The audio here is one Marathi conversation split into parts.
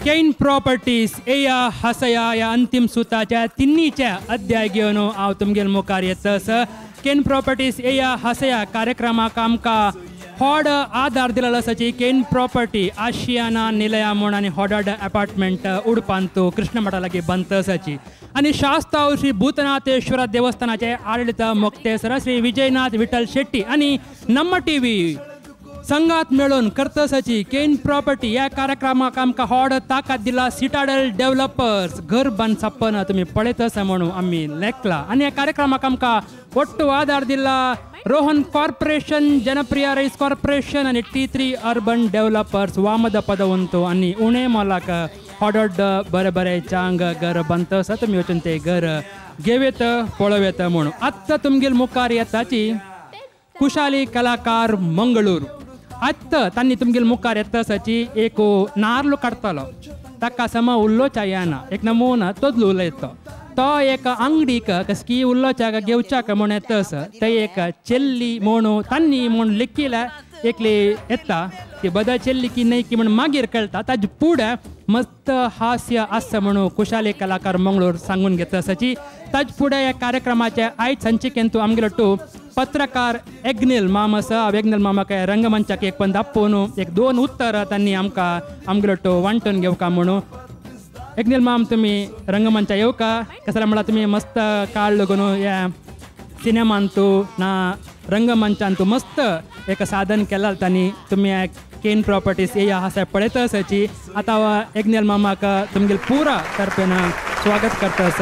केन प्रॉपर्टीज एया हसया या अंतिम सुताच्या तिन्हीच्या अध्याय घेऊन हांव तुमगेर मुखार येतस. केन प्रॉपर्टीज एया हसया कार्यक्रमाक आमकां व्हड आदार दिलेलो आसाची केन प्रॉपर्टी आशियाना निलया म्हूण आनी व्हड अपार्टमेंट उडपांतू कृष्ण मठा लागीं बंत आसाची. आनी शास्ताव श्री भूतनाथेश्वर देवस्थानाचे आडಳಿತ मुक्तेसर श्री विजयनाथ विठ्ठल शेट्टी आनी नम्म टीव्ही संघात मेळून करतसाची केन प्रॉपर्टी या कार्यक्रमाक आमकां व्हड ताकद दिला. सिटाडेल डेव्हलपर्स घर बांद सपन तुम्ही पळयतस म्हणून आमी लेखला. आनी ह्या कार्यक्रमाक आमकां वट्टू आदार दिला रोहन कॉर्पोरेशन, जनप्रिया राईस कॉर्पोरेशन आनी T3 अर्बन डेव्हलपर्स वामद पदवंतो आनी उणे मोलाक व्हड बरे बरे चांग घर बांदतस. तुमी वचून ते घर घेवेत पळोवेत म्हणून. आत्ता तुमगेर मुखार येताची कुशाली कलाकार मंगळूर. आत्ता तांणी तुमगेर मुखार येताची एक नार्ल काडटलो ताका सम उल्लोच्या येना एक नमुना तोच उलयतो. तो एक अंगडीक कसकी उल्लोच्या घेवच्याक म्हूण येतस. ते एक चेल्ली म्हणू तांणी म्हूण लेखिल्या एकली येता ती बदा चेल्ली की नाही की म्हण मागीर कळटा. ताजे पुढे मस्त हास्य आसा म्हणून कुशाली कलाकार मंगळूर सांगून घेताची. ताजे फुडें ह्या कार्यक्रमाचे आयज संचिकेन तूं आमगेलो टू पत्रकार एग्नेल माम आसा. एग्नेल मामाक रंगमंचाक एक पण दापोवन एक 2 उत्तर तांणी आमकां आमगेलो टू वांटून घेवका म्हणून. एग्नेल माम तुमी रंगमंचा येवका कसं म्हणल्यार तुमी मस्त काळ लागून ह्या सिनेमांतू ना रंगमंचांतू मस्त एक साधन केलां तांणी. तुमी केन प्रॉपर्टीज एया हसया पळयत आसाची. आतां एग्नेल मामाक तुमगेल पुरा तर्फेन स्वागत करतास.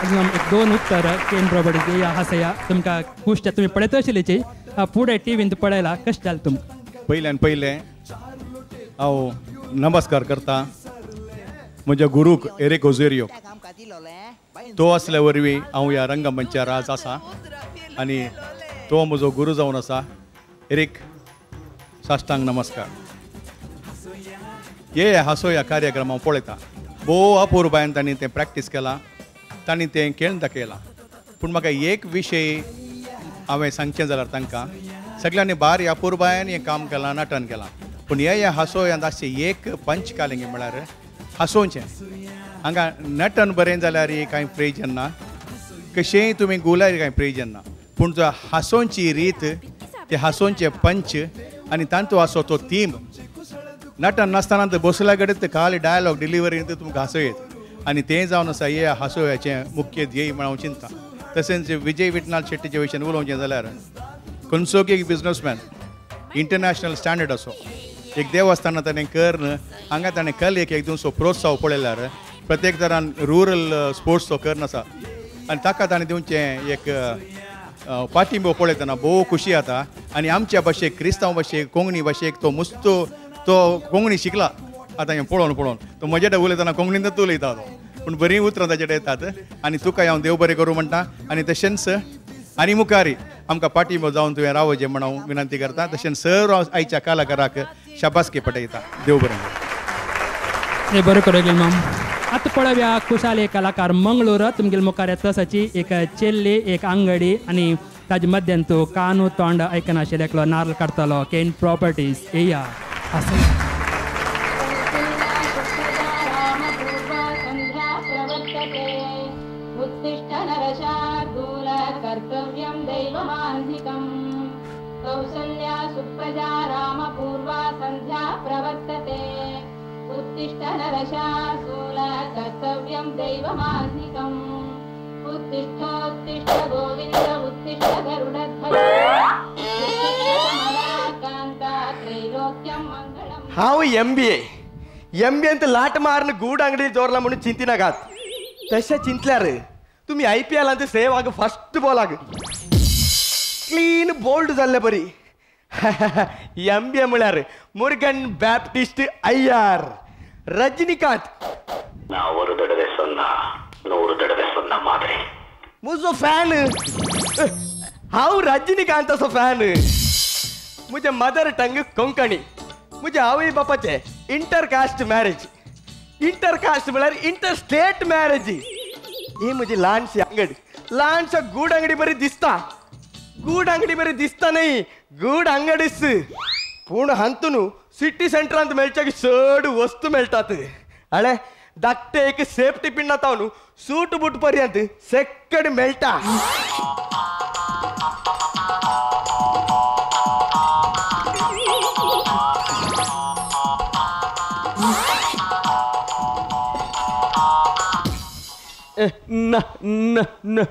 एक 2 उत्तर केन प्रॉपर्टीज एया हसया तुमकां खुश तुमी पळयत आशिल्लीची फुडें टीव्हींत पळयला कशें जालें तुमकां. पयल्यान पयलें हांव नमस्कार करता म्हज्या गुरूक एरिक ओझेरियो. तो असल्या वरवीं हांव ह्या रंगमंचार आज आसा आनी तो म्हजो गुरू जावन आसा. एरिक साश्टांग नमस्कार. हे हांसो ह्या कार्यक्रम हांव पळयता. भोव अपुरबायन तांणी तें प्रॅक्टीस केलां, तांणी तें खेळून दाखयलां. पूण म्हाका एक विशय हांवें सांगचें जाल्यार तांकां सगळ्यांनी बारी अपुरबायन हें काम केलां, नटन केलां. पूण हे हांसो ह्या अशें एक पंच कालिंग म्हळ्यार हांसोवचें. हांगा नटन बरें जाल्यार कांय प्रयोजन ना, कशेंय तुमी गुलाय कांय प्रयोजन ना. पूण जो हांसोवची रीत, ते हांसोवचे पंच आनी तांतू आसो तो थीम. नटन नासतना बसल्या कडेन खाली डायलॉग डिलिव्हरी तुमकां हांसो येत आनी तें जावन आसा हे हांसोव्याचें मुख्य ध्येय म्हण हांव चिंतता. तशेंच विजय विठ्ठल शेट्टीचे विशयान उलोवचें जाल्यार खंयचो एक बिजनसमॅन इंटरनॅशनल स्टँडर्ड असो एक देवस्थानां ताणें कर हांगा ताणें कलेक एक दिवसो प्रोत्साव पळयल्यार प्रत्येक तरान रुरल स्पोर्ट्सचो कर नासा आनी ताका ताणें दिवचें एक पाठिंबो पळयतना भोव खुशी जाता. आनी आमच्या भाशेक क्रिस्तांव भाशेक कोंकणी भाशेक तो मस्तो तो कोंकणी शिकला. आतां हें पळोवन तो म्हजे कडेन उलयतना कोंकणींतूच उलयता तो. पूण बरीं उतरां ताचे कडेन येतात आनी तुका हांव देव बरें करूं म्हणटा. आनी तशेंच आनी मुखारी आमकां पाठिंबो जावन तुवें रावचें म्हण हांव विनंती करता. तशेंच सर्व आयच्या कलाकाराक शाबासकी पटयता. देव बरें करूं. बरें करूं माम. आतां पळोवया कुशाली कलाकार मंगळूर तुमगेल मुखार येताची एक चेल्ली एक अंगडी आनी ताजे मध्यान तूं कानू तोंड आयकनाशिल्लो एकलो नारळ काडटलो. केन प्रॉपर्टीज एया कर्तव्यं दैवमान्धिकम् कौसल्या सुप्रजा रामपूर्वा सन्ध्या प्रवर्तते. उत्तिष्ठ नरशार्दूल कर्तव्यं दैवमान्धिकम् उत्तिष्ठोत्तिष्ठ गोविन्द उत्तिष्ठ गरुडध्वज कान्ता त्रैलोक्यं मङ्गलम्. हांव MBA लाट मारन गूड अंगडी दवरला म्हणून चिंतिनाकात. तशें चिंतल्यार तुमी IPL अंत सेवाक फस्ट बॉलाक क्लीन बोल्ड जाल्ले बरी. MBA म्हळ्यार मुर्गन बैप्टिस्ट अय्यार रजनीकांत म्हजो फॅन. हांव रजनीकांताचो फॅन. म्हजे मदर टंग कोंकणी. म्हज्या आवय बापाचे इंटरकास्ट मॅरेज. इंटरकास्ट म्हळ्यार इंटर स्टेट मॅरेज. ही म्हजी ल्हानशी अंगडी ल्हानशा गूड अंगडी बरी दिसता. गूड अंगडी बरी दिसता नाही गूड अंगडीस पूण हांतून सिटी सेंटरांत मेळचे की चड वस्तू मेळटात अळे धाकटे एक सेफ्टी पिन आता न्हू सूट बूट पर्यंत सेकड मेळटा न न न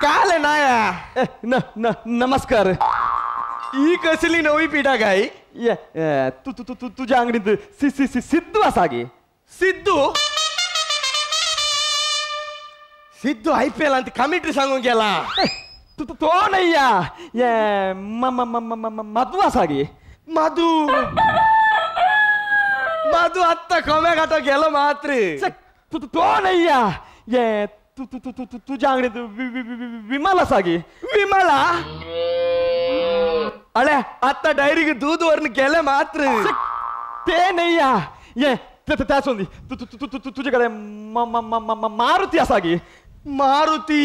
काल नाया नमस्कार ही कसली नवी पिढा काय तू तू तू तुझ्या अंगडीत सिद्धू असा गे सिद्धू सिद्धू IPL अंत कमिटी सांगून गेला तू तो नाही या मधू असा गे मधू मधू आत्ता कम्या गाठा गेलो मात्र तू तो नाही ये तू तू तू तू तुझ्या अंगडीत विमल असा गे विमला अळे आता डायरी दूध वरन गेले मात्र ते नाही ये त्यासोंदी तू तू तू तू तुझ्याकडे मारुती असा गे मारुती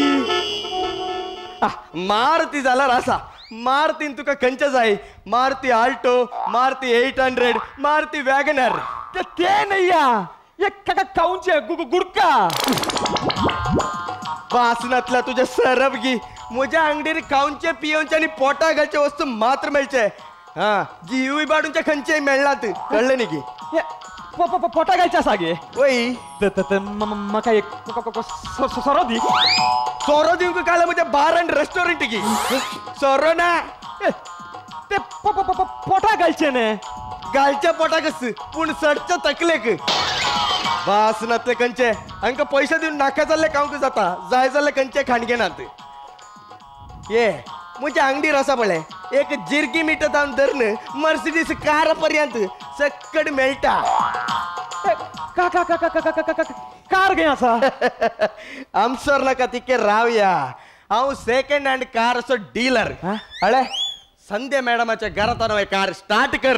मारुती झाला असा मारुतीन तुका खंयच्या जाय मारुती आल्टो मारुती 800 मारुती वॅगनर ते नाही ये काऊंचे गुडका वासनातला तुझ्या सरबगी म्हज्या अंगडीर खाऊनचे पियोनचे आणि पोटा घालचे वस्तू मात्र मेळचे हा गिवी बाडूनच्या खंयचे मेळनात कळलं न्ही की पोटा घालचे असा गे वय म्हाका एक सोरो दी सोरो दिवंक काल म्हज्या बार अँड रेस्टॉरंट की सोरो ना ते पोटा घालचे ने घालच्या पोटा कस पूण सडच्या तकलेक वासनातले खंयचे हांकां पैसे दिवन नाका जाल्ले खावंक जाता जाय जाल्ले खंयचे खाणगेनात ये म्हज्या अंगडीर आसा पळय एक जिरगी मिठतावन धरन मर्सिडीज कार पर्यंत सकड मेळटा कार गे आसा आमसोर नाका तिके रावया हांव सेकंड हँड कार असो डीलर हळे संध्या मॅडमाच्या घरात हांव कार स्टार्ट कर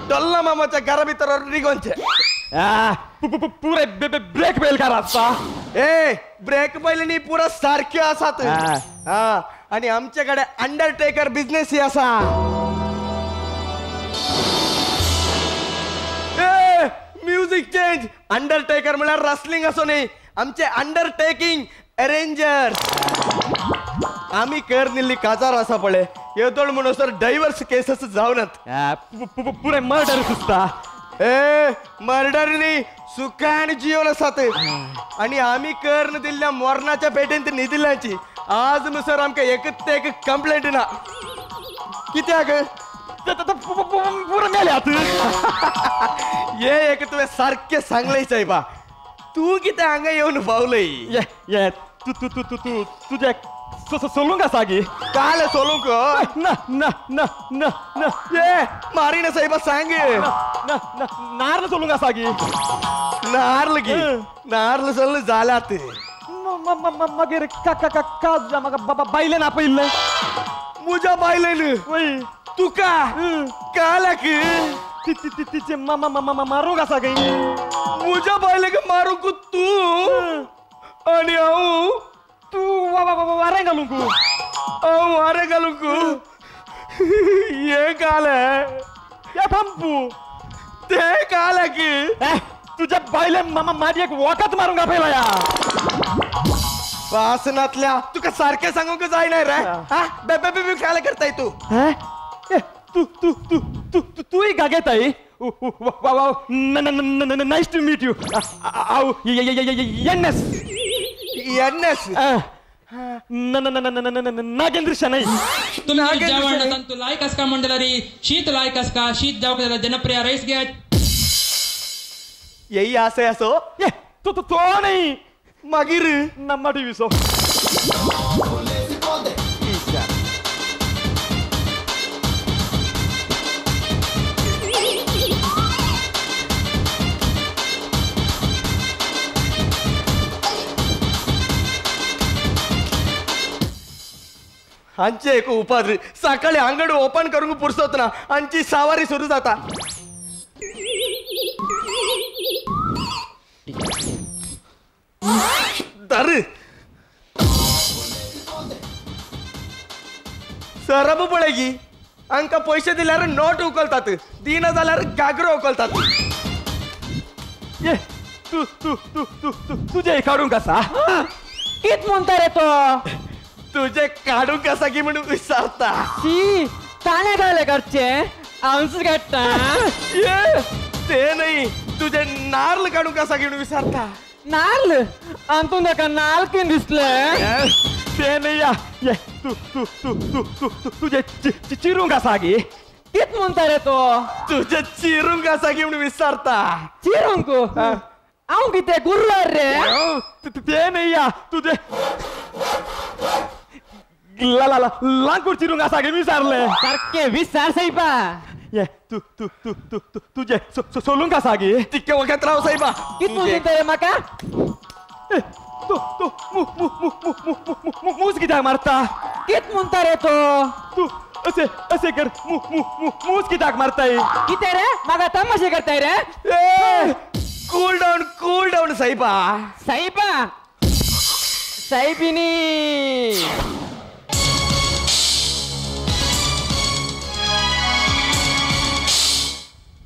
डॉल्ला मामाच्या घरा भितर रिगोनचे पुरे ब्रेक बेल कार आसता ए ब्रेक पहिले न्ही पुरा सारखे आसात हा आणि आमच्याकडे अंडरटेकर बिझनेस ही असा ए म्युझिक चेंज अंडरटेकर म्हळ्यार रसलिंग असो न्ही आमचे अंडरटेकिंग अरेंजर्स आम्ही कर निल्ली काजार असा पळे येदोळ म्हणून सर डायव्हर्स केसेस जाऊनत पुरे मर्डर सुचता ए मर्डर न्ही सुखान जीवन आसात आणि आम्ही कर न दिल्ल्या मोरणाच्या पेटेंत न्ही दिल्ल्याची आज सर आमकां एकच ते एक कंप्लेंट ना कित्याक पुरे मेल्यात ये एक तुवें सारकें सांगलें सायबा तू कितें हांगा येवन पावलय ये तू तू तू तू तू तुझे सोलूंक आसा गे काल सोलूंक ना ना ना ना ना ये मारीना सायबा सांग नार्ल सोलूंक आसा गे नार्ल गे नार्ल सोल जाल्यात मागीर का म्हाका बायलेन आपयल्लें म्हज्या बायलेन वय तुका काल्याक तिचे मारूंक आसा गे म्हज्या बायलेक मारूंक तू आणि हांव तू वारें घालूंक हांव वारें घालूंक हे काले या थांबू ते काल्याक तुझ्या बायले माझी एक वखत मारूंक आपयला या वासनातल्या तुका सारखें सांगूंक जायना रे हा बेबे बेबी काले करताय तू तू तू तू तू तूय गागेताय nice to meet you NS NS Nagendra शनाई तुम्ही जेवण तू लायक आस का मंडळारी शीत लायक आस का शीत जावक जनप्रिय राईस घ्या येई आसे असो ये तो तो तो नाही मागीर नम्मा टीव्ही सो हांचे एक उपाद्री सकाळी अंगड ओपन करूंक पुरसत ना हांची सावारी सुरू जाता तर सरब पळगी अंका पैसे दिल्यावर नोट उकलतात दिन झाल्यावर गागर उकलतात ये तू तू तू तू तू तुझे काढून कसा कित म्हणता रे तो तुझे काढून कसा की म्हणून विचारता शी ताने गाले घरचे आमच घट्टा ये ते नाही तुझे नारळ काढून कसा की म्हणून विचारता नाल अंतून का नाल किन दिसले ते नाही या ये तू तू तू तू तू तू तुझे चिरून कसा की कित म्हणता रे तो तुझे चिरून कसा की म्हणून विचारता चिरूंकू आऊ किते गुर्र रे ते नाही या तुझे ला ला ला लांकूड चिरून कसा की विचारले सारखे विचार साहेबा ये तू तू तू तू तू तुझे सोलून कसा की तितके वखत राव साहेबा कित म्हणता रे माका तू तू मूस कित्याक मारता कित म्हणता रे तो तू असे असे कर मूस कित्याक मारताय किते रे माका तमाशे करताय रे कूल डाऊन साहेबा साहेबा साहेबिनी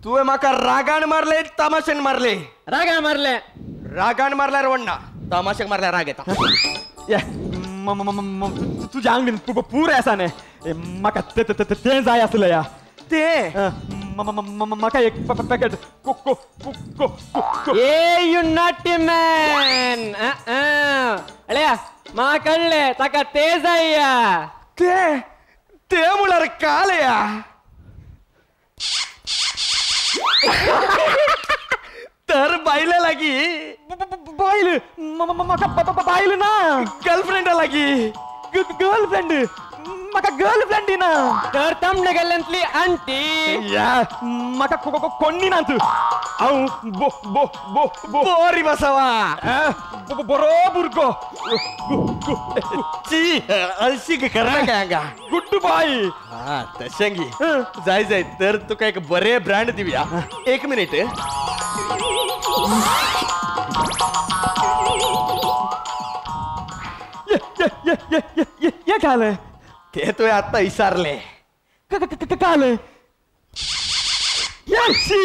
तू माका रागान मारले तमाशेन मारले रागा मारले रागान मारल्यार वडना तमाशेक मारल्यार राग येता ये तुझ्या अंगणीन पुरे असा ने म्हाका ते जाय आसले या ते म्हाका एक packet A you naughty man अळ्या मा कळले ताका ते जाया ते मुळार काल या तर बायला लागी बाईल म्हाका बाईल ना गर्लफ्रेंडा लागी गर्लफ्रेंड म्हाका गर्लफ्रेंड ना तर तमने गेल्यांतली आंटी या म्हाका कोणी ना तू हांव बो बो बो बो बोरी बसावा बरो भुरगो ची अलशी करा काय हांगा गुड्डू बाई हा तशेंगी जाय तर तुका एक बरे ब्रँड दिवया एक मिनिट ये खाले ते तुवें आत्ता विचारले काले याची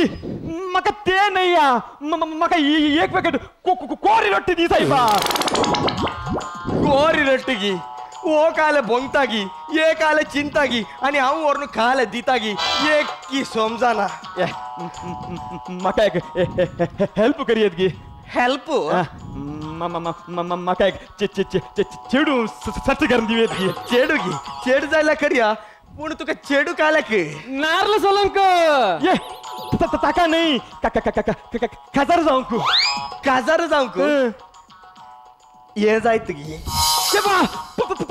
म्हाका ते नाही या म्हाका एक पॅकेट कोरी रोटी दी साहेबा कोरी रट्टगी ओ काले बोंगतागी ये काले चिंतागी आणि हांव व्हरून काले दितागी एक की समजाना म्हाका एक हेल्प करियत गी हेल्प म्हाका एक चेडू सर्च करून दिवेत गी चेडू जायला करया पूण तुका चेडू काल्याक नारळ सोलंक ये ताका नाही खाजार जावंक काजार जावंक ये जायत गी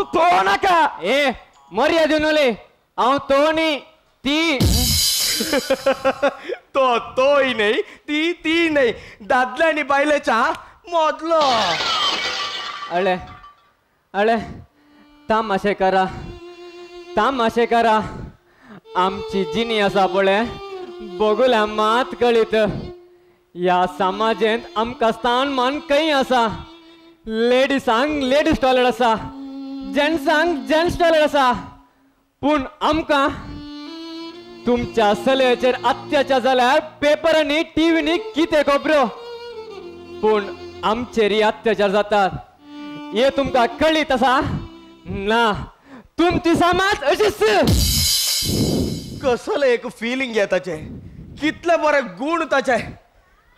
तो नाका ए मर्यादेन उलय हांव तो न्ही ती तोय नाही ती नाही दादल्या आणि बायलेच्या मोदलो अळे अळे तामाशे करा आमची जिनी आसा पळय बघूल्या मात कळीत या समाजेंत आमकां स्थान मान कई आसा लेडीसांक लेडीज टॉयलेट आसा जेंट्सांक जेंट्स टॉयलेट आसा पूण आमकां तुमच्या चलयेचेर अत्याचार जाल्यार पेपरांनी टीव्हीनी कितें खबरो पूण आमचेरय अत्याचार जातात हे तुमकां कळीत आसा ना तुमची समाज अशीच कसले एक फिलिंग येताचे कितले बरे गुण ताचे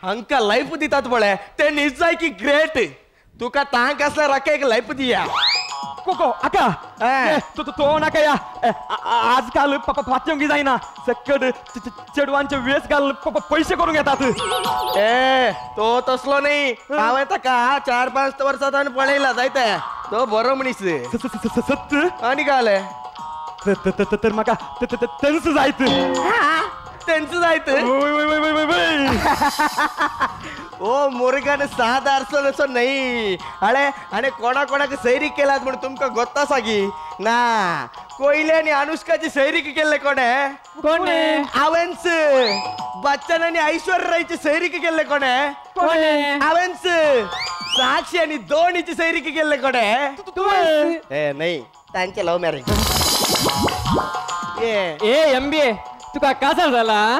हांकां लायफ दितात पळय ते निजाय की ग्रेट तुका तांक असल्या राखे एक लायफ दिया कोको आका तो नाका या आजकाल पाचंगी जायना सकड चेडवांचे वेस घाल पैसे करून घेतात ए तो तसलो नाही हांवें ताका 4-5 वर्सांत पळयला जायते तो बरो मनीस सत्त आनी काय तर म्हाका तेंच जायत तेंच जायत ओ मुर्गन साधा असो नाही अळे आणि कोणाक सैरीक केलात म्हणून तुमका गोत्ता सागी ना कोयले आणि अनुष्काची सैरीक केले कोणे हांवेंच बच्चन आणि ऐश्वर्या रायची सैरीक केले कोणे हांवेंच साक्षी आणि दोन्हीची सैरिकी गेले कडे ए नाही त्यांचे लव्ह मॅरेज ए MBA तुका कासार झाला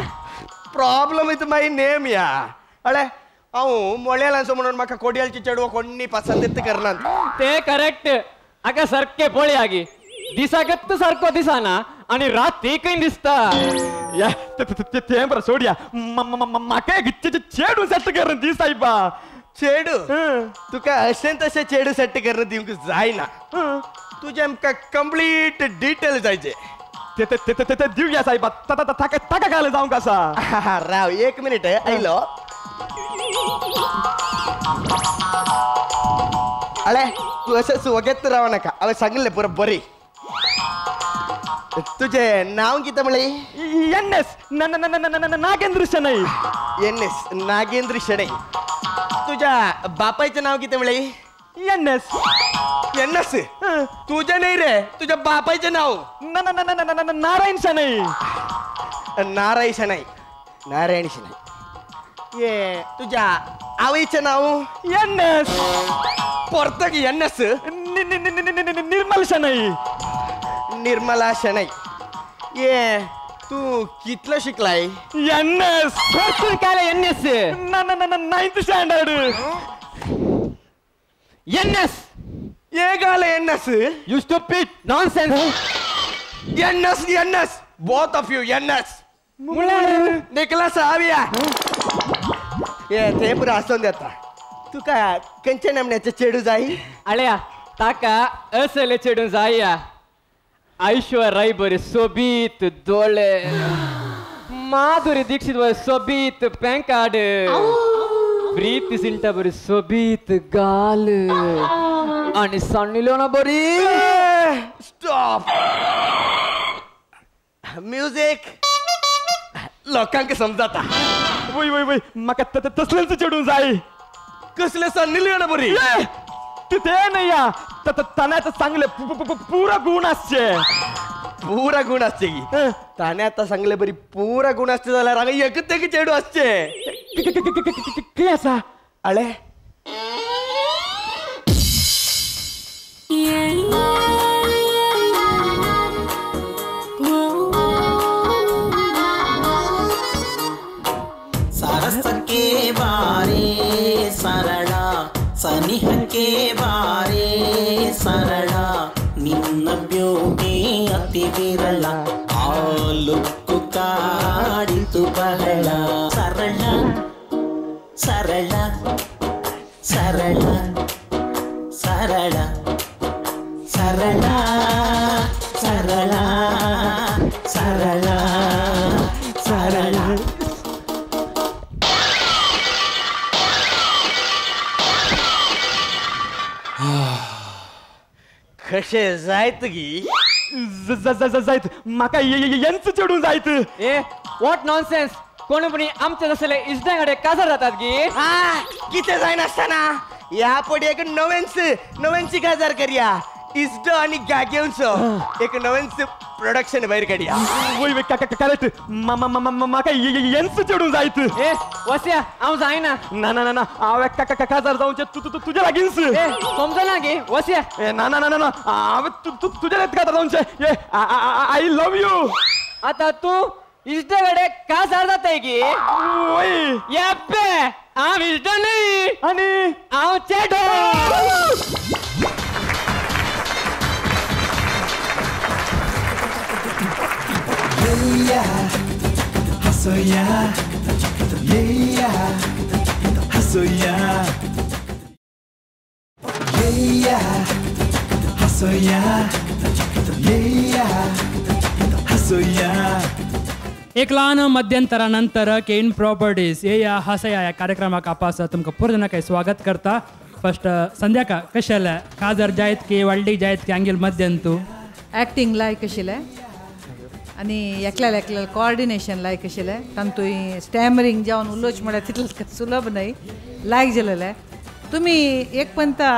प्रॉब्लम इज माय नेम या अळे हांव मोळ्यालांचो म्हणून म्हाका कोडयालची चेडवो कोणी पसंत करना ते करेक्ट आका सारखे पळय आगी दिसाकत सारको दिसाना आणि राती कहीं दिसता या ते बरं सोडिया म्हाका चेडू सेट करून दी साहेबा चेडू तुका अशें तशें चेडू सेट करून दिवंक जायना तुझे आमकां कंप्लीट डिटेल जायचे ते दिवया साहेबा ताका घाल जावं कसा राव एक मिनिट आयलो अळे तू असं सुवगेत राव नाका हांवें सांगले पुरो बरी तुझे नाव कितें म्हणलें NS नागेंद्र शनई NS नागेंद्र शेणै तुझ्या बापायचं नाव कितें म्हणलें NS NS तुझं नाही रे तुझ्या बापायचं नाव नारायण शनई नारायण शेणै नारायण शेणै ये तुझ्या आवईचं नाव NS परतक NS निर्मल शनई निर्मला शेणै ये तू कितलं शिकलाय NS भरपूर काय NS 9th स्टँडर्ड NS ये गाल NS you stupid nonsense NS both of you NS Nicklas आविया ये ते पुरा असून देता तू काय कंचे नामण्याचं चेडू जाई आळ्या ताका असले चेडून जाया ऐश्वर्या राय बरे सोबीत डोळे माधुरी दीक्षित बरे सोबीत पॅन्कार्ड प्रीती सिंटा बरी सोबीत गाल आणि सन्नी लिओना बरी स्टॉप म्युझिक लोकांक समजाता वय वय वय म्हाका तसलेच चेडून जाय कसले सन्नी लिओना बरी ते नाही या ताण्यात चांगले पुरा गुण असचे पूरा गुण असते की ताने आता सांगले बरी पूरा गुण असते जाल्यार हांगा एकच एक चेडू असचे कितें आसा अळे सरस के बारे सरला सनिह के बारे सरला निन्न ब्यूटी अति विरಳ आ लुक्ಕು ಕಾಡಿತು ಬಹಳ ಸರಳ ಸರಳ ಸರಳ ಸರಳ ಸರಳ ಸರಳ ಸರಳ ಸರಳ कशे जायत गी जायत म्हाका यांच चेडून जायत ए व्हॉट नॉनसेन्स कोणी पण आमचे जसले इष्टाकडे काजर जातात गी किती जाय नसताना या पडी एक नव्यांची गाजार करूया इष्ट आणि गागेवंच एक नव्यांच प्रोडक्शन बाहेर काढूया वय वय करेक्ट म्हाका यांच चेडून जायत ए वस्या हांव जायना ना ना ना हांव काजार जावचे तुझ्या लागींच ए समजना गे वस्या ए ना ना ना ना हांव तुझ्या काजार जावचे आय लव यू आता तू इष्टाकडे काजर जाताय गी वय येप्पे हांव इष्ट नाही आणि हांव चेडो हसोया येया हसोया येया हसोया येया हसोया एक ल्हान मध्यंतरानंतर केन प्रॉपर्टीज या हसया या कार्यक्रमाक आपास तुमकां पूर्ण काही स्वागत करता फर्स्ट संध्याका कशेले काजर जायत की व्हडली जायत की आंगेल मध्यंतू ॲक्टिंग लायक आशिल्लें आनी एकल्याक कोऑर्डिनेशन लायक आशिल्लें तातूंत स्टॅमरींग जावन उलोवचें म्हळ्यार तितलें सुलभ न्हय लायक जालेलें तुमी एक पंता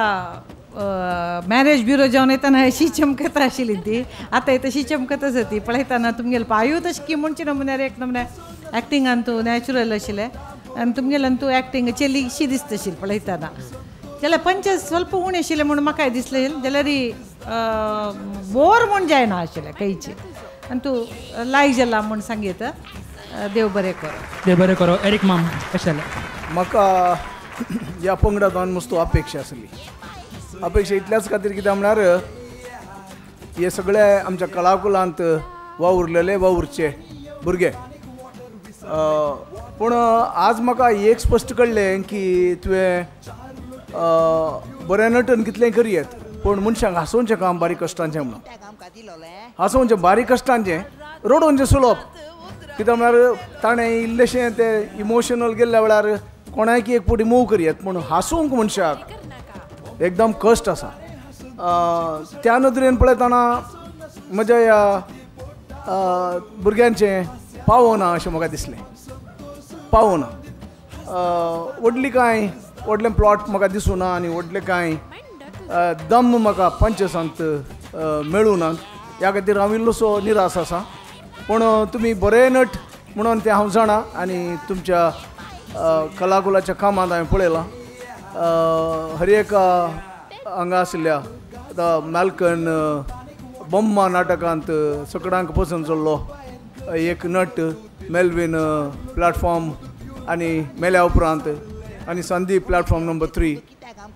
मॅरेज ब्युरो जावन येताना अशी चमकत आशिल्ली ती आतां तशी चमकतच ती पळयतना तुमगेले पायूय तशें की म्हणचे नमुन्यार एक नमुन्यार एक्टिंगान तूं नॅचरल आशिल्लें आनी तुमगेल्यान तू एक्टिंग चली शी दिसता आशिल्ली पळयतना जाल्यार पंचेस स्वल्प उणे आशिल्ले म्हणून म्हाकाय दिसलें जाल्यार बोर म्हूण जायना आशिल्लें खंयची आनी तूं लायक जाला म्हूण सांगीत देव बरें करो. देव बरें करो. एरिक माम कशें जालें? म्हाका ह्या पंगडांत मस्त अपेक्षा आसली. अपेक्षा इतल्याच खातीर कित्याक म्हणल्यार हे सगळे आमच्या कलाकुलांत वावुरलेले वावुरचे भुरगे. पूण आज म्हाका एक स्पश्ट कळ्ळें की तुवें बरें नटन कितलें करियेत पूण मनशांक हांसोवचें काम बारीक कश्टांचें म्हणून. हांसोवचें बारीक कश्टांचें रडोवचें सुलभ. कित्याक म्हळ्यार ताणें इल्लेशें तें इमोशनल गेल्ल्या वेळार कोणायक एक पुटी मूव करियेत पूण हांसूंक मनशाक एकदम कश्ट आसा. त्या नदरेन पळयतना म्हज्या ह्या भुरग्यांचें पावना अशें म्हाका दिसलें. पावना व्हडली कांय व्हडलें प्लॉट म्हाका दिसूं ना आनी व्हडलें कांय दम म्हाका पंचसांत मेळूं ना. ह्या खातीर हांव इल्लोसो निराश आसा. पूण तुमी बरे नट म्हणून तें हांव जाणा आनी तुमच्या कलाकुलाच्या कामांत हांवें पळयलां. हर एक हांगा आशिल्ल्या आतां मॅल्कन बॉम्मा नाटकांत सगळ्यांक पसंद जाल्लो एक नट मेल्विन प्लॅटफॉर्म आनी मेल्या उपरांत आनी संदीप प्लॅटफॉर्म नंबर 3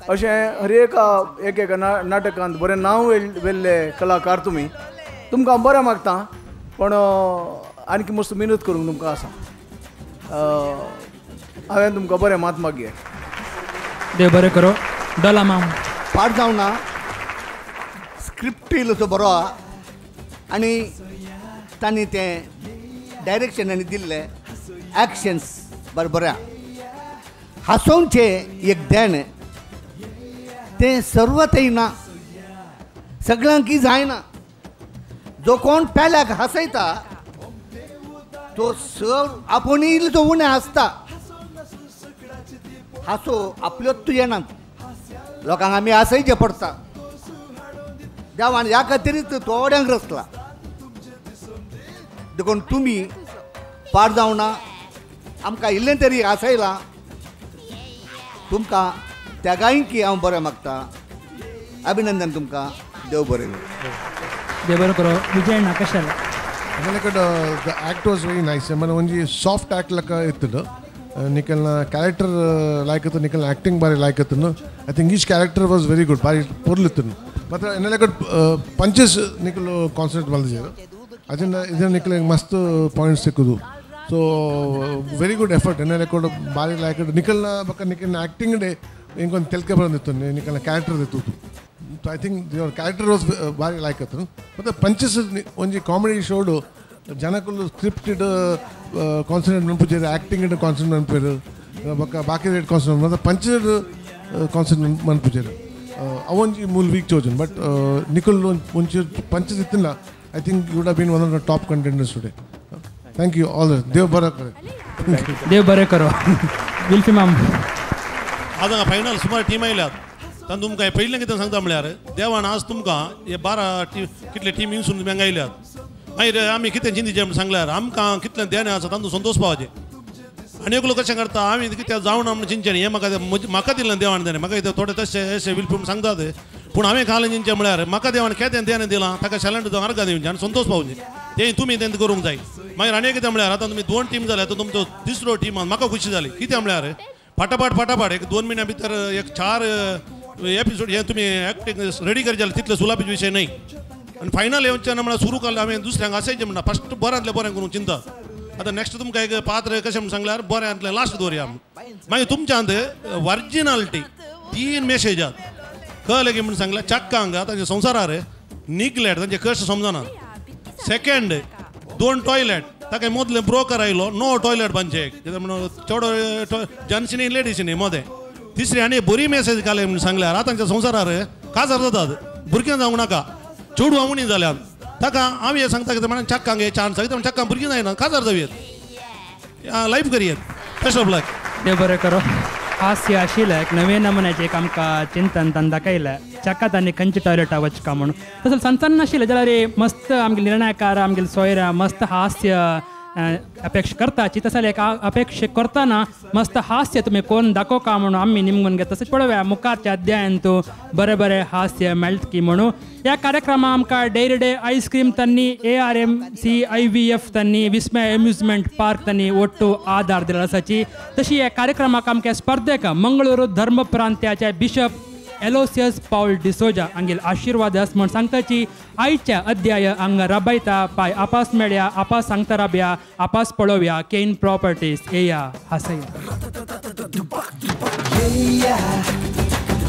अशें हर एक एक नाटकांत बरें नांव वेल्ले कलाकार तुमी. तुमकां हांव बरें मागता पण आनीक मस्त मेहनत करूंक तुमकां आसा. हांवें तुमकां बरें मात मागये. देव बरें करो. डॉला माम पाड जावना स्क्रिप्ट इल्लोसो बरो आहा आनी तांणी तें डायरेक्शनांनी दिल्ले एक्शन्स बरें आहा. हांसोवचें एक देण तें सर्वत येना सगळ्यांक जायना. जो कोण पेल्याक हांसयता तो आपूण इल्लो उणें हांसता. हांसो आपल्योच येनात लोकांक आमी हांसयचें पडटा. देवान ह्या खातीरच थोड्यांक रचला. देखून तुमी पाड जावना आमकां इल्लें तरी हांसयलां. तुमकां तेगायकी हांव बरें मागता. अभिनंदन तुमकां. देव बरें करूं. देव बरें करो. विजय ना कशें जालें? the act was very nice. I mean, only soft act like it. Nikhilna character like it. Nikhil acting bari like it. I think each character was very good. Bari porlitun. But enna like punches Nikhil concentrate maldi jera. I think idan Nikhil mast points sikudu. So very good effort. Enna like bari like it. Nikhilna baka Nikhil acting de inkon telke barandittu. Nikhilna character dittu. So I think your character was very like it. But the punches only comedy showed Janakulu scripted concentrate manpujer acting into concentrate manpujer baki rate concentrate the punches concentrate manpujer avanji mool week chosen but Nicole punches itna I think you would have been one of the top contenders today. Thank you all. Dev Barak karo. Dev Barak karo. Wilfi ma'am. आता फायनल सुमार टीम आयल्यात. तातूंत तुमकां हे पयलें कितें सांगता म्हळ्यार देवान आज तुमकां हे 12 कितले टीम इंसून तुमी हांगा आयल्यात. मागीर आमी कितें चिंतीचें म्हण सांगल्यार आमकां कितलें देणें आसा तातूंत संतोश पावचें. आनी एकलो कशें करता आमी कितें जावना म्हण चिंतचें न्ही. हें म्हाका दिलें देवान देणें. म्हाका इथं थोडे तशें अशें विलपून सांगतात पूण हांवें खालें चिंतचें म्हळ्यार म्हाका देवान केदें देणें दिलां ताका सॅलंट जावं अर्घा दिवचें आनी संतोश पावचें. तें तुमी तें करूंक जाय. मागीर आनी कितें म्हळ्यार आतां तुमी 2 टीम जाल्यार तुमचो तिसरो टीम म्हाका खुशी जाली. कितें म्हळ्यार फाटाफाट एक 2 मिनटां भितर एक 4 एपिसोड हे तुमी एक्टिंग रेडी करचे तितले सुलाभ विशय न्ही. आनी फायनल येवचें ना म्हळ्यार सुरू केलें हांवें दुसऱ्यांक आसायचें म्हणटा फस्ट बऱ्यांतलें बरें करूंक चिंता. आतां नेक्स्ट तुमकां एक पात्र कशें म्हण सांगल्यार बऱ्यांतलें लास्ट दवरया. मागीर तुमच्यांत वर्जिनालिटी 3 मेसेजात कळलें की म्हण सांगल्यार चक्कांक तांच्या संवसारार निग्लेट तांचे कश्ट समजना. सेकंड 2 टॉयलेट ताका मोदलें ब्रोकर आयलो नो टॉयलेट बांदचें कित्याक म्हणून चेडो जेन्ट्सनी लेडीजनी मोदें. तिसरी आनी बरी मेसेज घाले म्हण सांगल्यार आतांच्या संवसारार काजार जातात. भुरग्यां जावंक नाका चेडूं आवणी जाल्यात ताका हांव हें सांगता कितें म्हणून चक्कांक हे चान्स कित्याक चक्कां भुरगीं जायना काजार जावयेत लायफ करियेत. बेस्ट ऑफ लक. देव बरें करो. हास्य आशिल्लें एक नवे नमुन्याचें एक आमकां चिंतन तांणी दाखयलें. चक्कात आनी खंयच्या टॉयलेटा वचका म्हणून तसो सनसन नाशिल्लें जाल्यार मस्त आमगे निर्णयकार आमगेले सोयऱ्या मस्त हास्य अपेक्षा करताची तसं एक अपेक्षा करताना मस्त हास्य तुम्ही कोण दाखोवका म्हणून आम्ही निमगून घेत तसंच पळोवया मुखारच्या अध्यायान तू बरे बरे हास्य मेळट की म्हणून या कार्यक्रमात आमकां डेरी डे आईस्क्रीम तन्नी ARMC IVF तन्नी विस्मय अम्युजमेंट पार्क तन्नी ಒಟ್ಟು आदार दिला आसाची तशी या कार्यक्रमाक आमच्या स्पर्धेक मंगळूरू धर्म प्रांत्याचे बिशप एलोसियस पाउल डिसोजा हांगेल आशीर्वाद आस म्हण सांगताची आयच्या अध्याय हांगा राबयता पाय आपास मेळया आपास सांगता राबया आपास पळोवया केन प्रॉपर्टीज येया हासया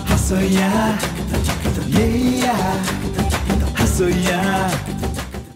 हसया हसया